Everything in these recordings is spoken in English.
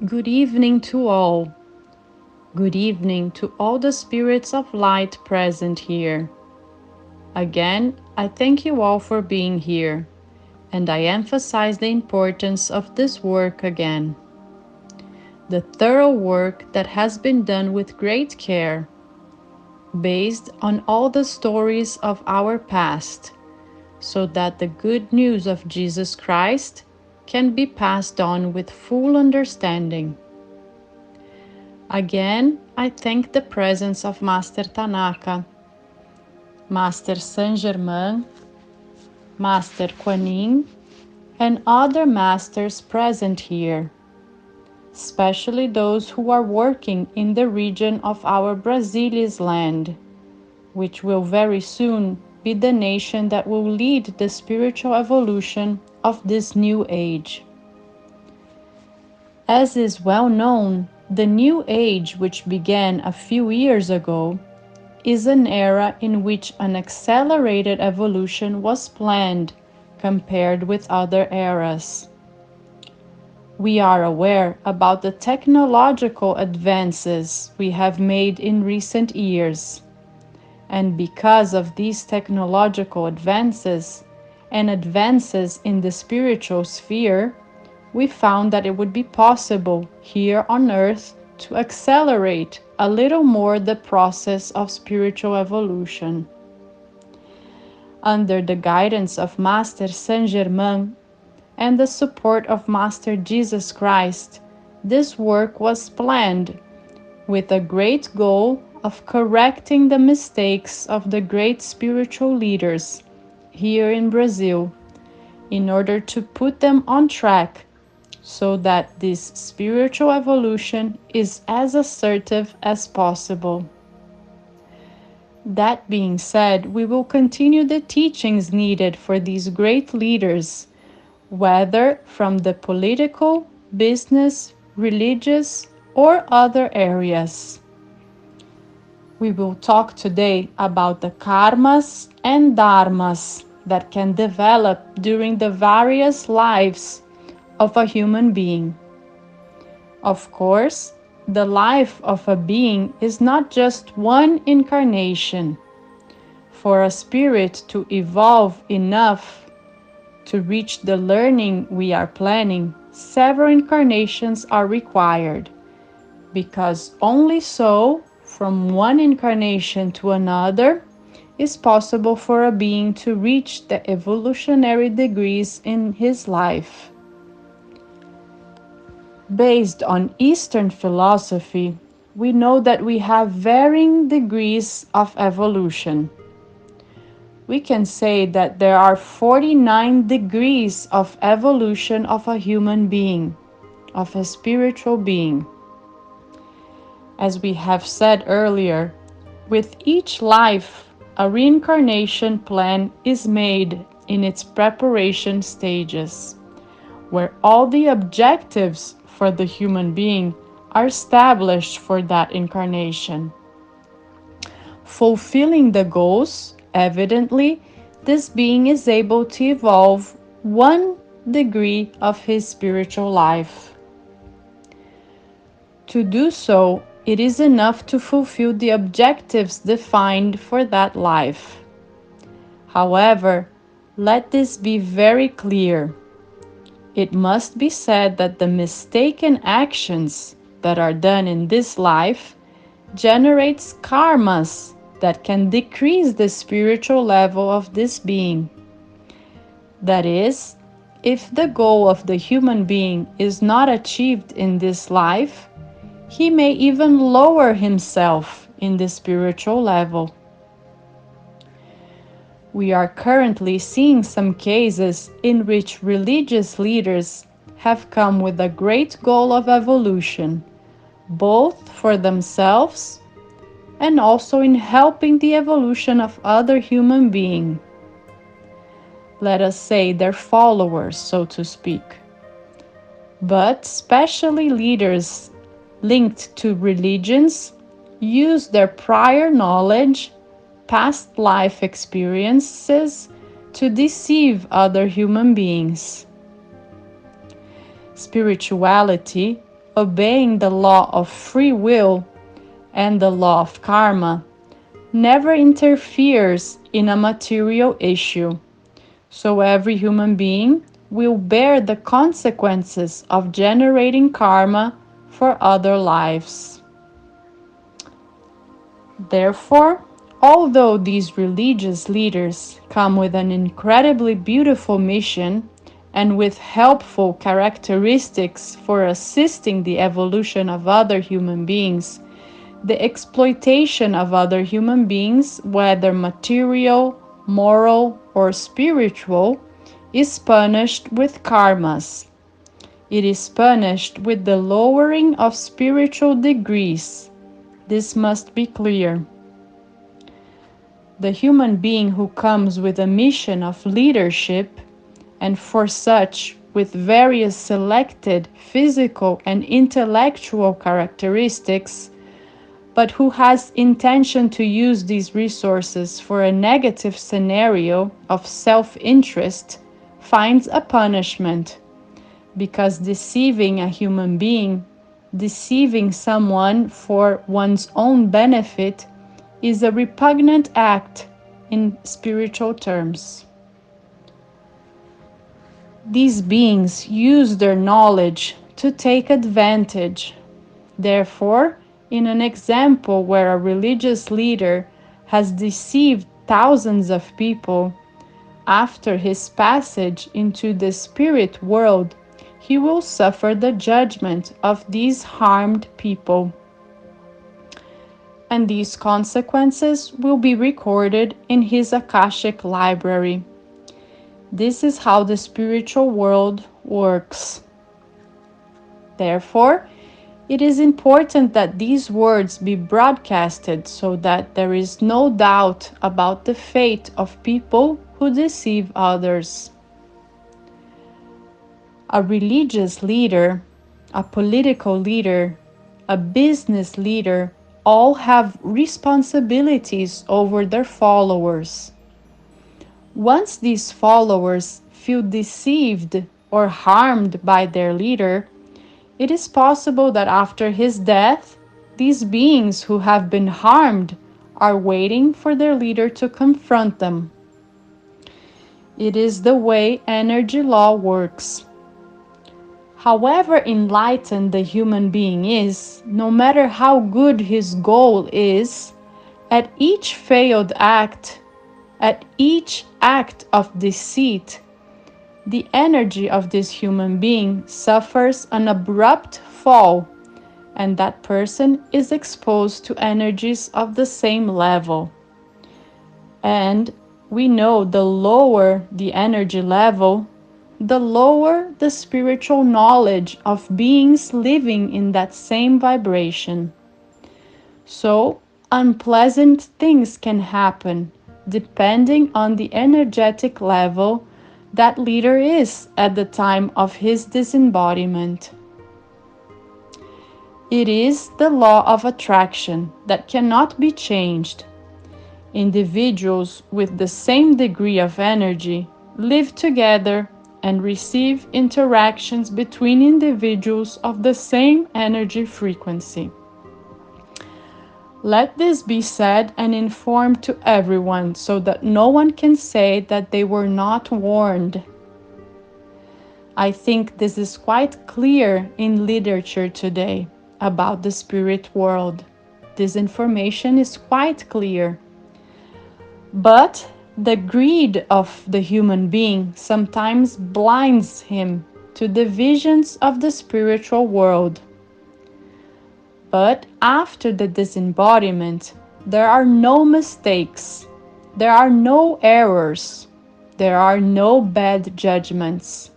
Good evening to all. Good evening to all the spirits of light present here. Again, I thank you all for being here, and I emphasize the importance of this work again. The thorough work that has been done with great care, based on all the stories of our past, so that the good news of Jesus Christ can be passed on with full understanding. Again, I thank the presence of Master Tanaka, Master Saint-Germain, Master Kuan Yin, and other masters present here, especially those who are working in the region of our Brasilis land, which will very soon be the nation that will lead the spiritual evolution of this new age. As is well known, the new age, which began a few years ago, is an era in which an accelerated evolution was planned compared with other eras. We are aware about the technological advances we have made in recent years, and because of these technological advances and advances in the spiritual sphere, we found that it would be possible here on Earth to accelerate a little more the process of spiritual evolution. Under the guidance of Master Saint-Germain and the support of Master Jesus Christ, this work was planned with a great goal of correcting the mistakes of the great spiritual leaders here in Brazil, in order to put them on track so that this spiritual evolution is as assertive as possible. That being said, we will continue the teachings needed for these great leaders, whether from the political, business, religious, or other areas. We will talk today about the karmas and dharmas that can develop during the various lives of a human being. Of course, the life of a being is not just one incarnation. For a spirit to evolve enough to reach the learning we are planning, several incarnations are required, because only so, from one incarnation to another, is possible for a being to reach the evolutionary degrees in his life. Based on Eastern philosophy, we know that we have varying degrees of evolution. We can say that there are 49 degrees of evolution of a human being, of a spiritual being. As we have said earlier, with each life, a reincarnation plan is made in its preparation stages, where all the objectives for the human being are established for that incarnation. Fulfilling the goals, evidently, this being is able to evolve 1 degree of his spiritual life. To do so, it is enough to fulfill the objectives defined for that life. However, let this be very clear. It must be said that the mistaken actions that are done in this life generates karmas that can decrease the spiritual level of this being. That is, if the goal of the human being is not achieved in this life, he may even lower himself in the spiritual level. We are currently seeing some cases in which religious leaders have come with a great goal of evolution, both for themselves and also in helping the evolution of other human beings. Let us say their followers, so to speak. But especially leaders linked to religions use their prior knowledge, past life experiences to deceive other human beings. Spirituality obeying the law of free will and the law of karma, never interferes in a material issue. So every human being will bear the consequences of generating karma for other lives. Therefore, although these religious leaders come with an incredibly beautiful mission and with helpful characteristics for assisting the evolution of other human beings, the exploitation of other human beings, whether material, moral, or spiritual, is punished with karmas. It is punished with the lowering of spiritual degrees. This must be clear. The human being who comes with a mission of leadership, and for such with various selected physical and intellectual characteristics, but who has intention to use these resources for a negative scenario of self-interest, finds a punishment, because deceiving a human being, deceiving someone for one's own benefit, is a repugnant act in spiritual terms. These beings use their knowledge to take advantage. Therefore, in an example where a religious leader has deceived thousands of people, after his passage into the spirit world, he will suffer the judgment of these harmed people. And these consequences will be recorded in his Akashic library. This is how the spiritual world works. Therefore, it is important that these words be broadcasted so that there is no doubt about the fate of people who deceive others. A religious leader, a political leader, a business leader, all have responsibilities over their followers. Once these followers feel deceived or harmed by their leader, it is possible that after his death, these beings who have been harmed are waiting for their leader to confront them. It is the way energy law works. However enlightened the human being is, no matter how good his goal is, at each failed act, at each act of deceit, the energy of this human being suffers an abrupt fall, and that person is exposed to energies of the same level. And we know the lower the energy level, the lower the spiritual knowledge of beings living in that same vibration. So, unpleasant things can happen depending on the energetic level that leader is at the time of his disembodiment. It is the law of attraction that cannot be changed. Individuals with the same degree of energy live together and receive interactions between individuals of the same energy frequency. Let this be said and informed to everyone so that no one can say that they were not warned. I think this is quite clear in literature today about the spirit world. This information is quite clear. But the greed of the human being sometimes blinds him to the visions of the spiritual world. But after the disembodiment, there are no mistakes, there are no errors, there are no bad judgments.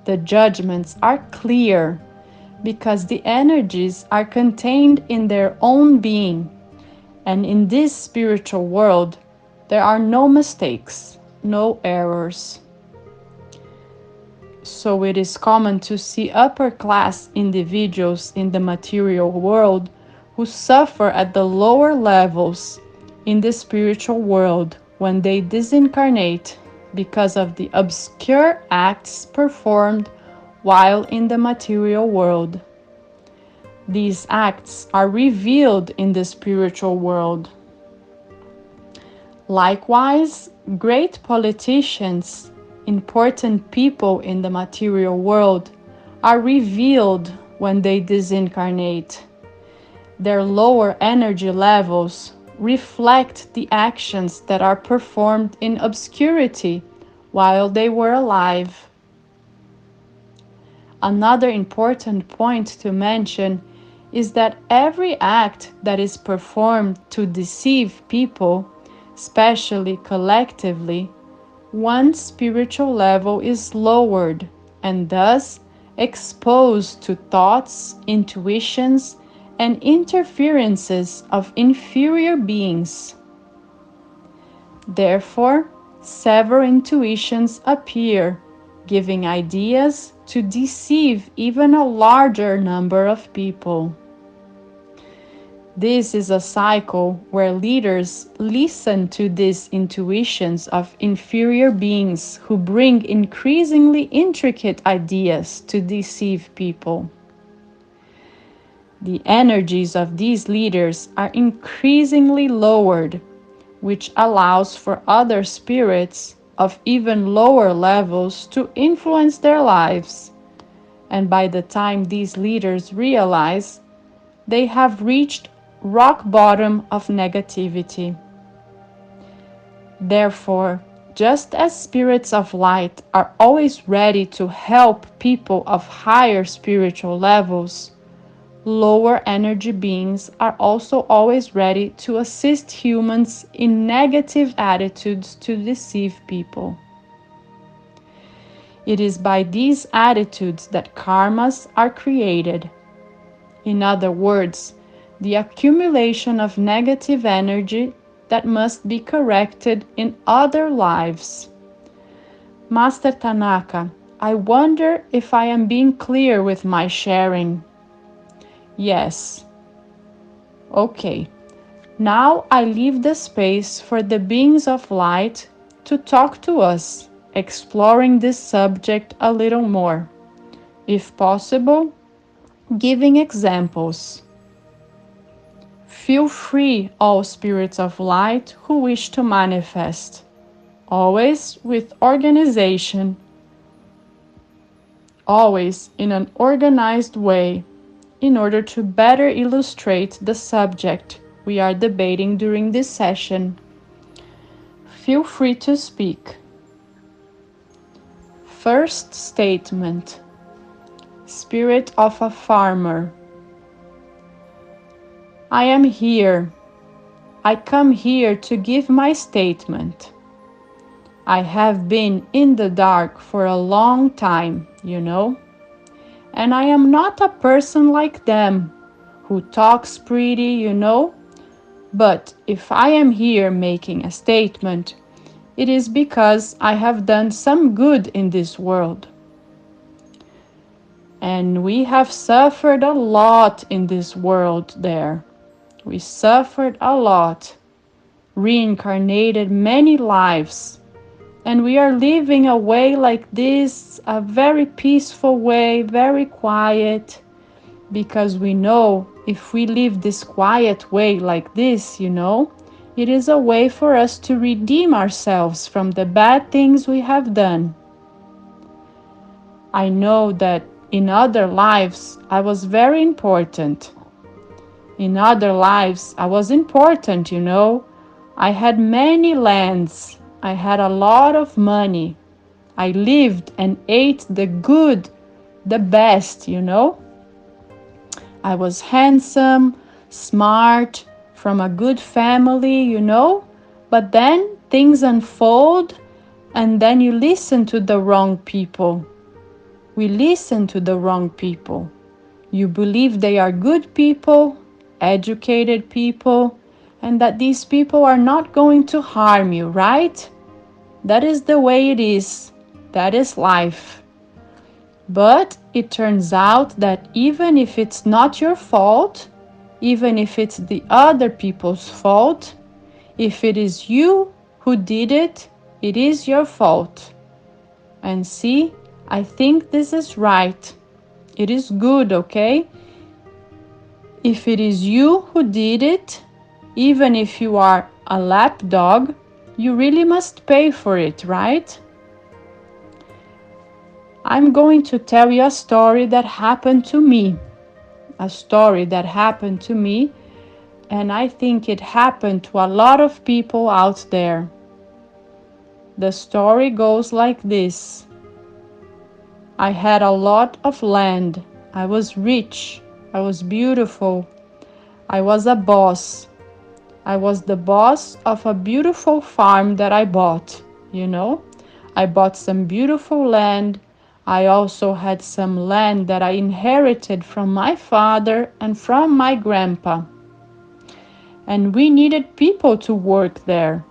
The judgments are clear because the energies are contained in their own being, and in this spiritual world, there are no mistakes, no errors. So it is common to see upper class individuals in the material world who suffer at the lower levels in the spiritual world when they disincarnate because of the obscure acts performed while in the material world. These acts are revealed in the spiritual world. Likewise, great politicians, important people in the material world, are revealed when they disincarnate. Their lower energy levels reflect the actions that are performed in obscurity while they were alive. Another important point to mention is that every act that is performed to deceive people, especially collectively, one's spiritual level is lowered and thus exposed to thoughts, intuitions, and interferences of inferior beings. Therefore, several intuitions appear, giving ideas to deceive even a larger number of people. This is a cycle where leaders listen to these intuitions of inferior beings who bring increasingly intricate ideas to deceive people. The energies of these leaders are increasingly lowered, which allows for other spirits of even lower levels to influence their lives. And by the time these leaders realize, they have reached rock bottom of negativity. Therefore, just as spirits of light are always ready to help people of higher spiritual levels, lower energy beings are also always ready to assist humans in negative attitudes to deceive people. It is by these attitudes that karmas are created. In other words, the accumulation of negative energy that must be corrected in other lives. Master Tanaka, I wonder if I am being clear with my sharing. Yes. Okay. Now I leave the space for the beings of light to talk to us, exploring this subject a little more. If possible, giving examples. Feel free, all spirits of light who wish to manifest, always with organization, always in an organized way, in order to better illustrate the subject we are debating during this session. Feel free to speak. First statement. Spirit of a farmer. I am here. I come here to give my statement. I have been in the dark for a long time, and I am not a person like them who talks pretty, But if I am here making a statement, it is because I have done some good in this world. And we have suffered a lot in this world there. We suffered a lot, reincarnated many lives, and we are living a way like this, a very peaceful way, very quiet, because we know if we live this quiet way like this, it is a way for us to redeem ourselves from the bad things we have done. I know that in other lives I was very important. In other lives I was important, I had many lands. I had a lot of money. I lived and ate the good, the best, I was handsome, smart, from a good family, But then things unfold and then you listen to the wrong people. We listen to the wrong people. You believe they are good people, educated people, and that these people are not going to harm you, right? That is the way it is. That is life. But it turns out that even if it's not your fault, even if it's the other people's fault, if it is you who did it, it is your fault. And see, I think this is right. It is good, okay? If it is you who did it, even if you are a lap dog, you really must pay for it, right? I'm going to tell you a story that happened to me. A story that happened to me, and I think it happened to a lot of people out there. The story goes like this. I had a lot of land. I was rich. I was beautiful. I was a boss. I was the boss of a beautiful farm that I bought, you know? I bought some beautiful land. I also had some land that I inherited from my father and from my grandpa. And we needed people to work there.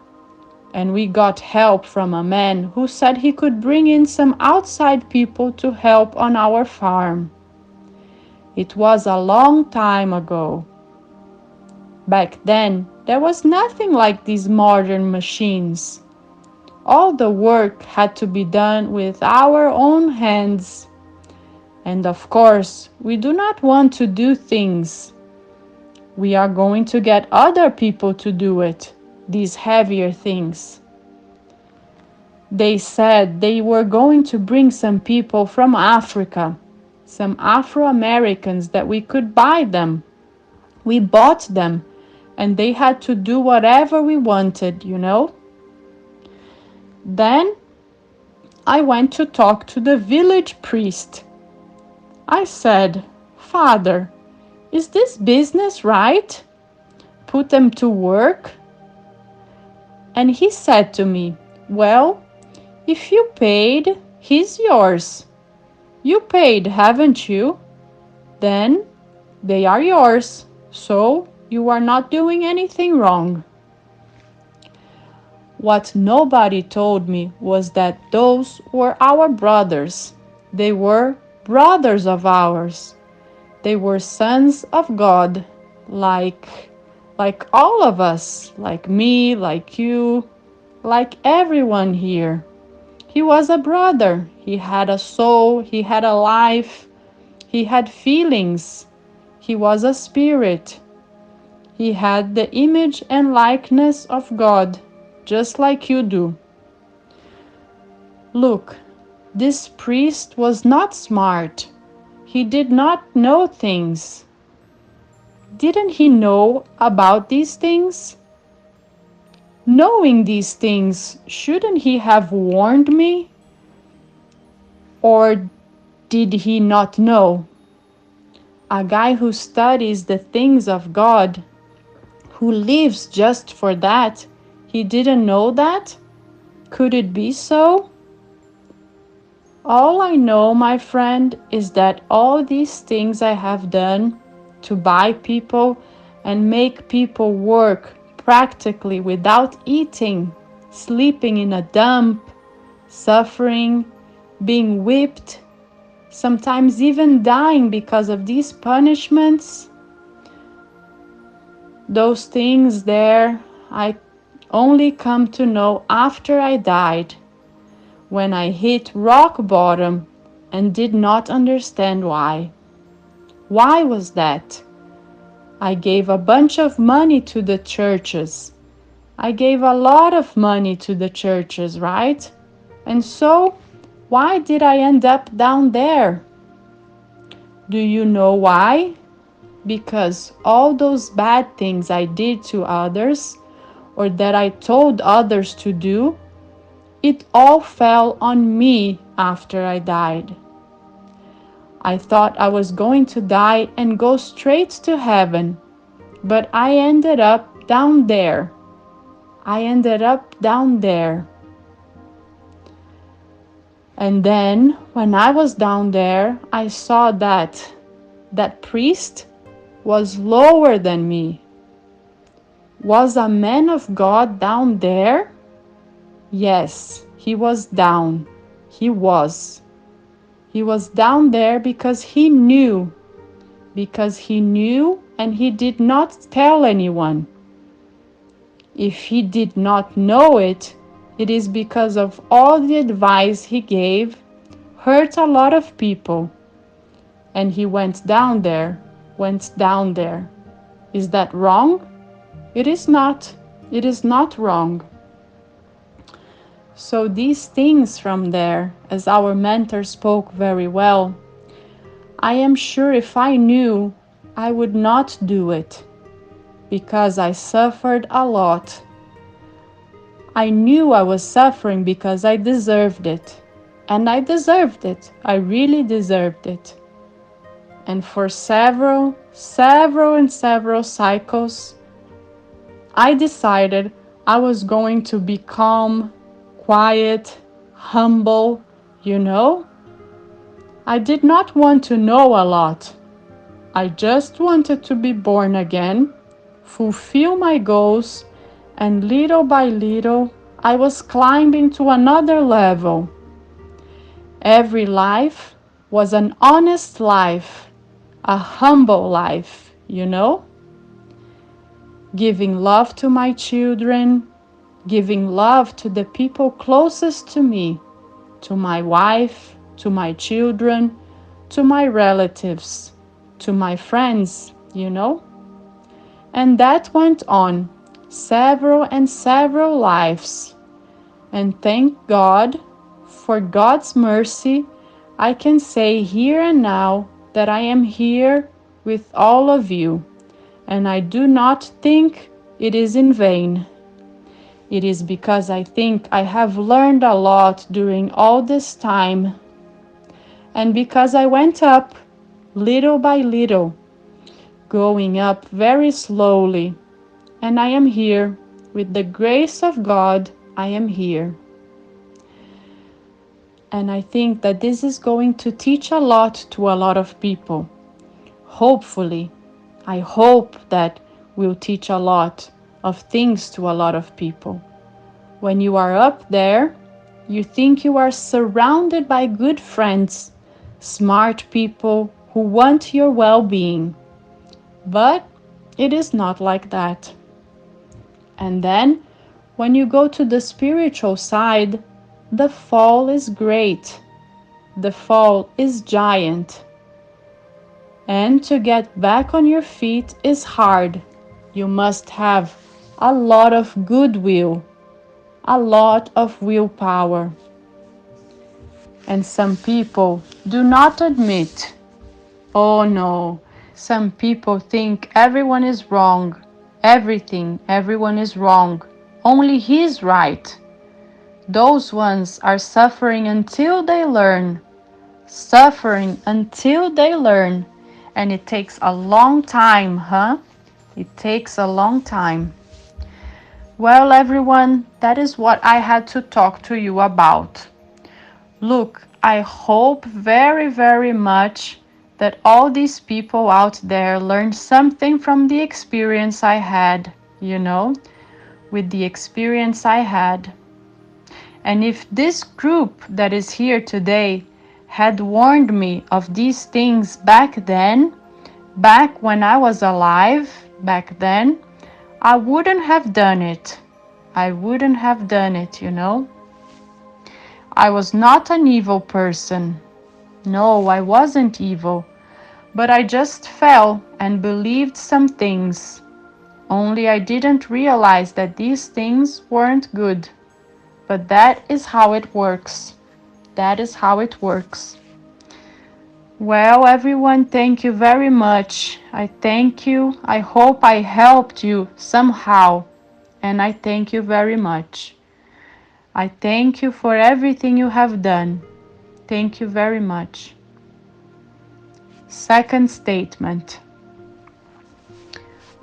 And we got help from a man who said he could bring in some outside people to help on our farm. It was a long time ago. Back then, there was nothing like these modern machines. All the work had to be done with our own hands. And of course, we do not want to do things. We are going to get other people to do it, these heavier things. They said they were going to bring some people from Africa, some Afro-Americans that we could buy them. We bought them, and they had to do whatever we wanted, you know? Then I went to talk to the village priest. I said, "Father, is this business right? Put them to work?" And he said to me, "Well, if you paid, he's yours. You paid, haven't you? Then they are yours, so you are not doing anything wrong." What nobody told me was that those were our brothers. They were brothers of ours. They were sons of God, like all of us, like me, like you, like everyone here. He was a brother. He had a soul, he had a life, he had feelings. He was a spirit. He had the image and likeness of God, just like you do. Look, this priest was not smart. He did not know things. Didn't he know about these things? Knowing these things, shouldn't he have warned me? Or did he not know? A guy who studies the things of God, who lives just for that, he didn't know that? Could it be so? All I know, my friend, is that all these things I have done to buy people and make people work practically without eating, sleeping in a dump, suffering, being whipped, sometimes even dying because of these punishments, those things there, I only come to know after I died, when I hit rock bottom and did not understand why. Why was that? I gave a bunch of money to the churches. I gave a lot of money to the churches, right? And so, why did I end up down there? Do you know why? Because all those bad things I did to others, or that I told others to do, it all fell on me after I died. I thought I was going to die and go straight to heaven, but I ended up down there. I ended up down there. And then, when I was down there, I saw that priest was lower than me. Was a man of God down there? Yes, he was down. He was. He was down there because he knew. Because he knew and he did not tell anyone. If he did not know it, it is because of all the advice he gave hurt a lot of people. And he went down there, went down there. Is that wrong? It is not. It is not wrong. So these things from there, as our mentor spoke very well, I am sure if I knew, I would not do it, because I suffered a lot. I knew I was suffering because I deserved it. And I deserved it. I really deserved it. And for several cycles, I decided I was going to be calm, quiet, humble, you know? I did not want to know a lot. I just wanted to be born again, fulfill my goals, and little by little, I was climbing to another level. Every life was an honest life, a humble life, you know? Giving love to my children, giving love to the people closest to me, to my wife, to my children, to my relatives, to my friends, you know? And that went on several lives. And thank God, for God's mercy, I can say here and now that I am here with all of you. And I do not think it is in vain. It is because I think I have learned a lot during all this time. And because I went up little by little, going up very slowly. And I am here. With the grace of God, I am here. And I think that this is going to teach a lot to a lot of people. Hopefully, I hope that will teach a lot of things to a lot of people. When you are up there, you think you are surrounded by good friends, smart people who want your well-being. But it is not like that. And then, when you go to the spiritual side, the fall is great. The fall is giant. And to get back on your feet is hard. You must have a lot of goodwill, a lot of willpower. And some people do not admit. Oh no, some people think everyone is wrong. Everyone is wrong. Only he's right. Those ones are suffering until they learn. Suffering until they learn. And it takes a long time, huh? It takes a long time. Well, everyone, that is what I had to talk to you about. Look, I hope very much that all these people out there learned something from the experience I had, you know, with the experience I had. And if this group that is here today had warned me of these things back then, back when I was alive, back then, I wouldn't have done it. I wouldn't have done it, you know. I was not an evil person. No, I wasn't evil. But I just fell and believed some things. Only I didn't realize that these things weren't good. But that is how it works. That is how it works. Well, everyone, thank you very much. I thank you. I hope I helped you somehow. And I thank you very much. I thank you for everything you have done. Thank you very much. Second statement.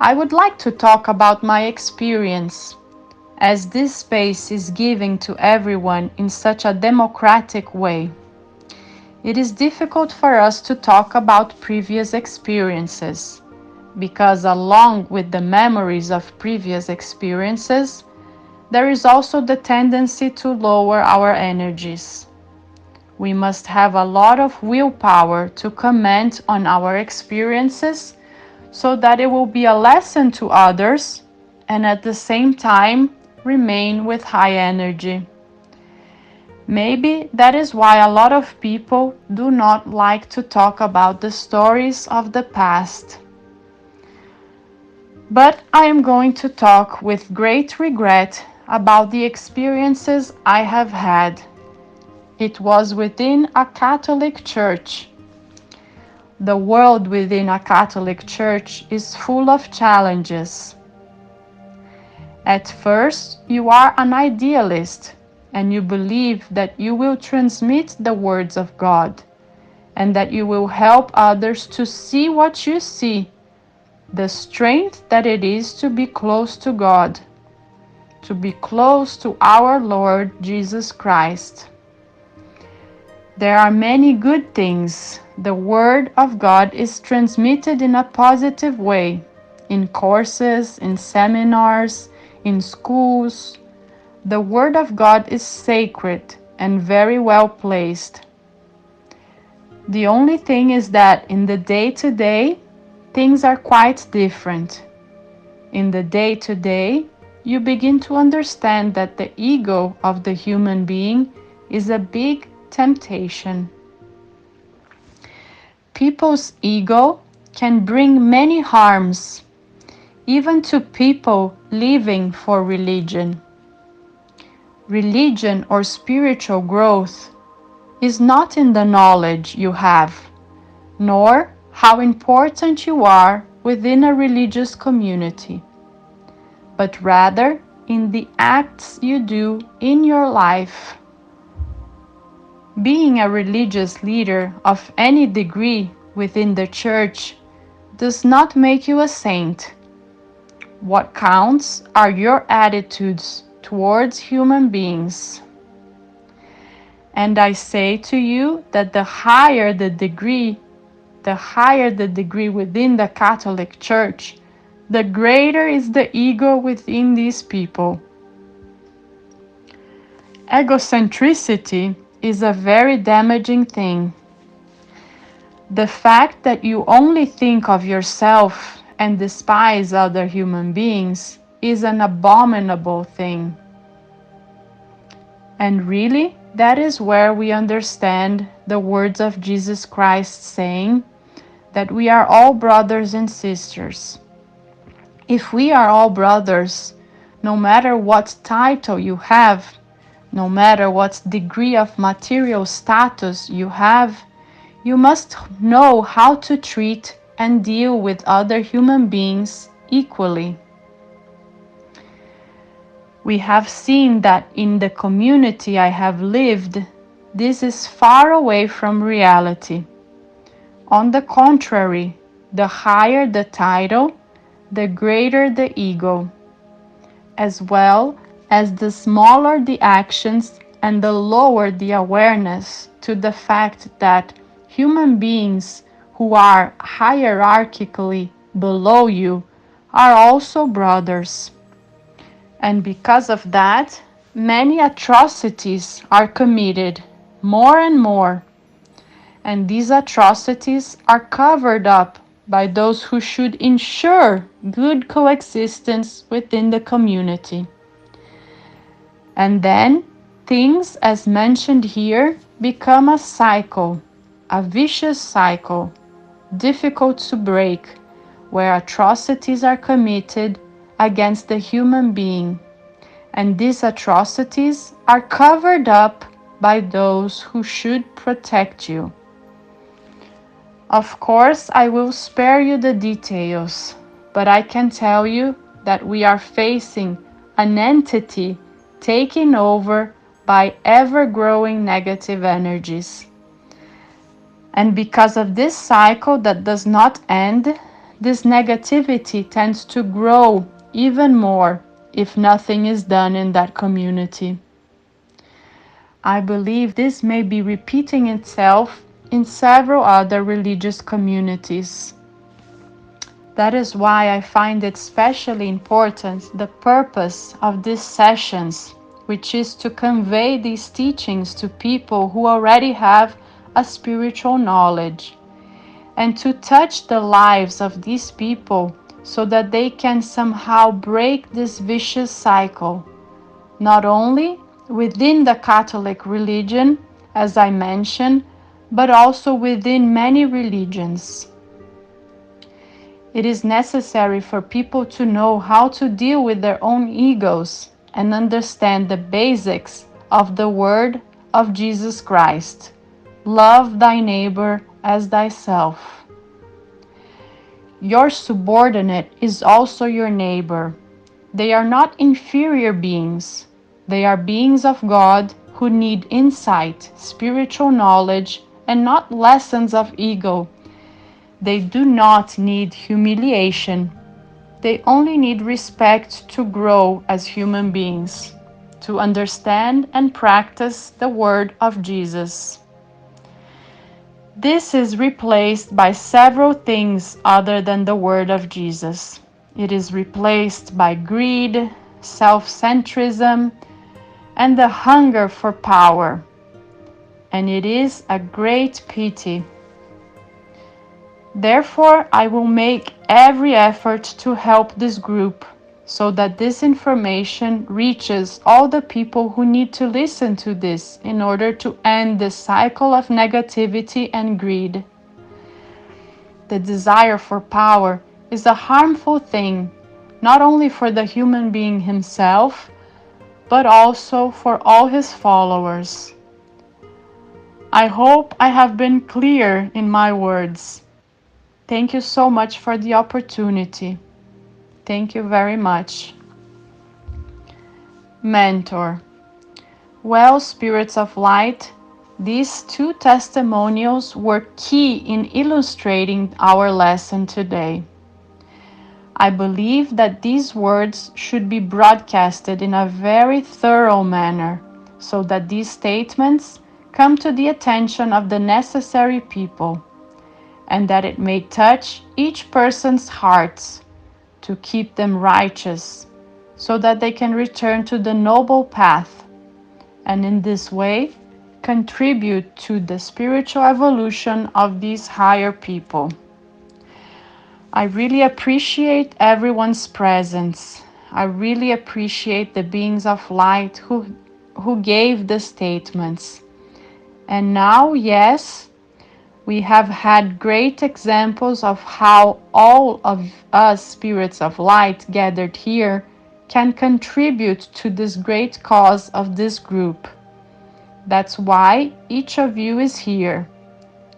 I would like to talk about my experience, as this space is given to everyone in such a democratic way. It is difficult for us to talk about previous experiences, because along with the memories of previous experiences, there is also the tendency to lower our energies. We must have a lot of willpower to comment on our experiences so that it will be a lesson to others and at the same time remain with high energy. Maybe that is why a lot of people do not like to talk about the stories of the past. But I am going to talk with great regret about the experiences I have had. It was within a Catholic church. The world within a Catholic church is full of challenges. At first, you are an idealist and you believe that you will transmit the words of God and that you will help others to see what you see, the strength that it is to be close to God, to be close to our Lord Jesus Christ. There are many good things. The Word of God is transmitted in a positive way, in courses, in seminars, in schools. The Word of God is sacred and very well placed. The only thing is that in the day-to-day, things are quite different. In the day-to-day, you begin to understand that the ego of the human being is a big temptation. People's ego can bring many harms, even to people living for religion. Religion or spiritual growth is not in the knowledge you have, nor how important you are within a religious community, but rather in the acts you do in your life. Being a religious leader of any degree within the church does not make you a saint. What counts are your attitudes towards human beings. And I say to you that the higher the degree within the Catholic Church, the greater is the ego within these people. Egocentricity is a very damaging thing. The fact that you only think of yourself and despise other human beings is an abominable thing. And really, that is where we understand the words of Jesus Christ saying that we are all brothers and sisters. If we are all brothers, no matter what title you have, no matter what degree of material status you have, you must know how to treat and deal with other human beings equally. We have seen that in the community I have lived, this is far away from reality. On the contrary, the higher the title, the greater the ego, as well as the smaller the actions and the lower the awareness to the fact that human beings who are hierarchically below you are also brothers. And because of that, many atrocities are committed, more and more. And these atrocities are covered up by those who should ensure good coexistence within the community. And then things, as mentioned here, become a cycle, a vicious cycle, difficult to break, where atrocities are committed against the human being, and these atrocities are covered up by those who should protect you. Of course, I will spare you the details, but I can tell you that we are facing an entity taken over by ever-growing negative energies. And because of this cycle that does not end, this negativity tends to grow even more if nothing is done in that community. I believe this may be repeating itself in several other religious communities. That is why I find it especially important the purpose of these sessions, which is to convey these teachings to people who already have a spiritual knowledge, and to touch the lives of these people so that they can somehow break this vicious cycle, not only within the Catholic religion, as I mentioned, but also within many religions. It is necessary for people to know how to deal with their own egos and understand the basics of the word of Jesus Christ. Love thy neighbor as thyself. Your subordinate is also your neighbor. They are not inferior beings. They are beings of God who need insight, spiritual knowledge, and not lessons of ego. They do not need humiliation. They only need respect to grow as human beings, to understand and practice the word of Jesus. This is replaced by several things other than the word of Jesus. It is replaced by greed, self-centrism, and the hunger for power. And it is a great pity. Therefore, I will make every effort to help this group so that this information reaches all the people who need to listen to this in order to end the cycle of negativity and greed. The desire for power is a harmful thing, not only for the human being himself, but also for all his followers. I hope I have been clear in my words. Thank you so much for the opportunity. Thank you very much. Mentor. Well, spirits of light, these two testimonials were key in illustrating our lesson today. I believe that these words should be broadcasted in a very thorough manner so that these statements come to the attention of the necessary people and that it may touch each person's hearts to keep them righteous so that they can return to the noble path and in this way contribute to the spiritual evolution of these higher people. I really appreciate everyone's presence. I really appreciate the beings of light who gave the statements. And now, yes, we have had great examples of how all of us spirits of light gathered here can contribute to this great cause of this group. That's why each of you is here.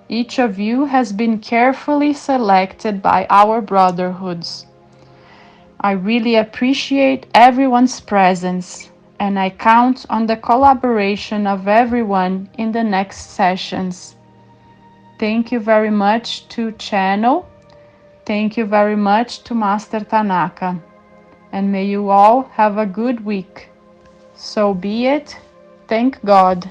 Each of you has been carefully selected by our brotherhoods. I really appreciate everyone's presence, and I count on the collaboration of everyone in the next sessions. Thank you very much to Channel. Thank you very much to Master Tanaka. And may you all have a good week. So be it. Thank God.